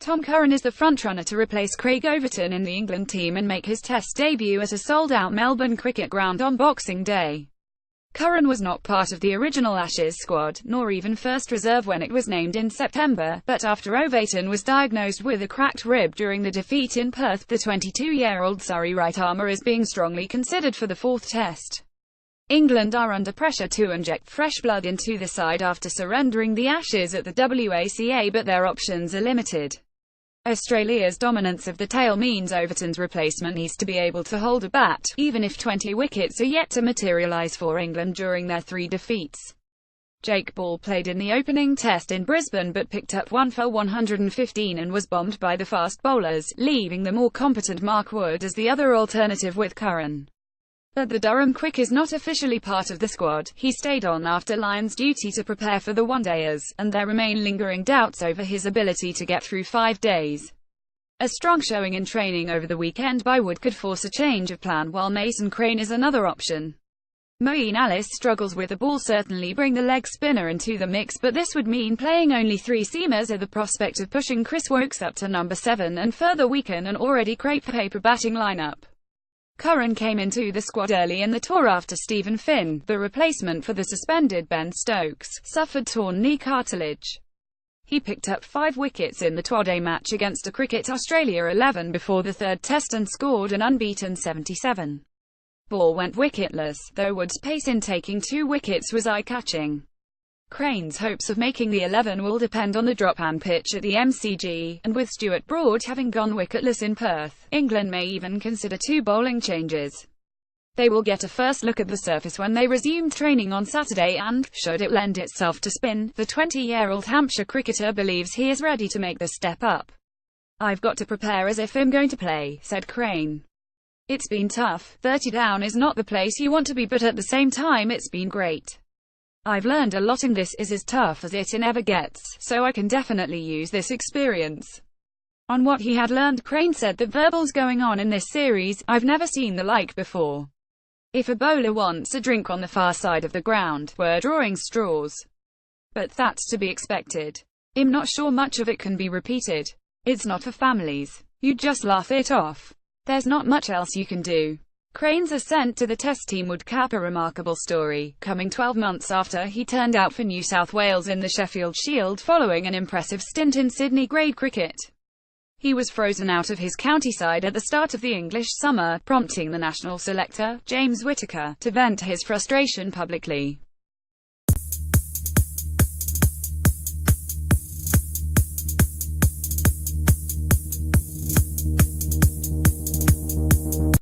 Tom Curran is the frontrunner to replace Craig Overton in the England team and make his Test debut at a sold-out Melbourne cricket ground on Boxing Day. Curran was not part of the original Ashes squad, nor even first reserve when it was named in September, but after Overton was diagnosed with a cracked rib during the defeat in Perth, the 22-year-old Surrey right-armer is being strongly considered for the fourth Test. England are under pressure to inject fresh blood into the side after surrendering the Ashes at the WACA, but their options are limited. Australia's dominance of the tail means Overton's replacement needs to be able to hold a bat, even if 20 wickets are yet to materialise for England during their 3 defeats. Jake Ball played in the opening Test in Brisbane but picked up 1 for 115 and was bombed by the fast bowlers, leaving the more competent Mark Wood as the other alternative with Curran. But the Durham Quick is not officially part of the squad. He stayed on after Lions duty to prepare for the one-dayers, and there remain lingering doubts over his ability to get through 5 days. A strong showing in training over the weekend by Wood could force a change of plan, while Mason Crane is another option. Moeen Ali's struggles with the ball certainly bring the leg spinner into the mix, but this would mean playing only 3 seamers at the prospect of pushing Chris Woakes up to number 7 and further weaken an already crepe-paper batting lineup. Curran came into the squad early in the tour after Stephen Finn, the replacement for the suspended Ben Stokes, suffered torn knee cartilage. He picked up 5 wickets in the two-day match against a Cricket Australia 11 before the third Test and scored an unbeaten 77. Ball went wicketless, though Wood's pace in taking 2 wickets was eye-catching. Crane's hopes of making the 11 will depend on the drop-and pitch at the MCG, and with Stuart Broad having gone wicketless in Perth, England may even consider 2 bowling changes. They will get a first look at the surface when they resumed training on Saturday and, should it lend itself to spin, the 20-year-old Hampshire cricketer believes he is ready to make the step up. "I've got to prepare as if I'm going to play," said Crane. "It's been tough. 30 down is not the place you want to be, but at the same time it's been great. I've learned a lot and this is as tough as it ever gets, so I can definitely use this experience." On what he had learned, Crane said that verbals going on in this series, "I've never seen the like before. If a bowler wants a drink on the far side of the ground, we're drawing straws. But that's to be expected. I'm not sure much of it can be repeated. It's not for families. You just laugh it off. There's not much else you can do." Crane's ascent to the Test team would cap a remarkable story, coming 12 months after he turned out for New South Wales in the Sheffield Shield following an impressive stint in Sydney grade cricket. He was frozen out of his county side at the start of the English summer, prompting the national selector, James Whittaker, to vent his frustration publicly.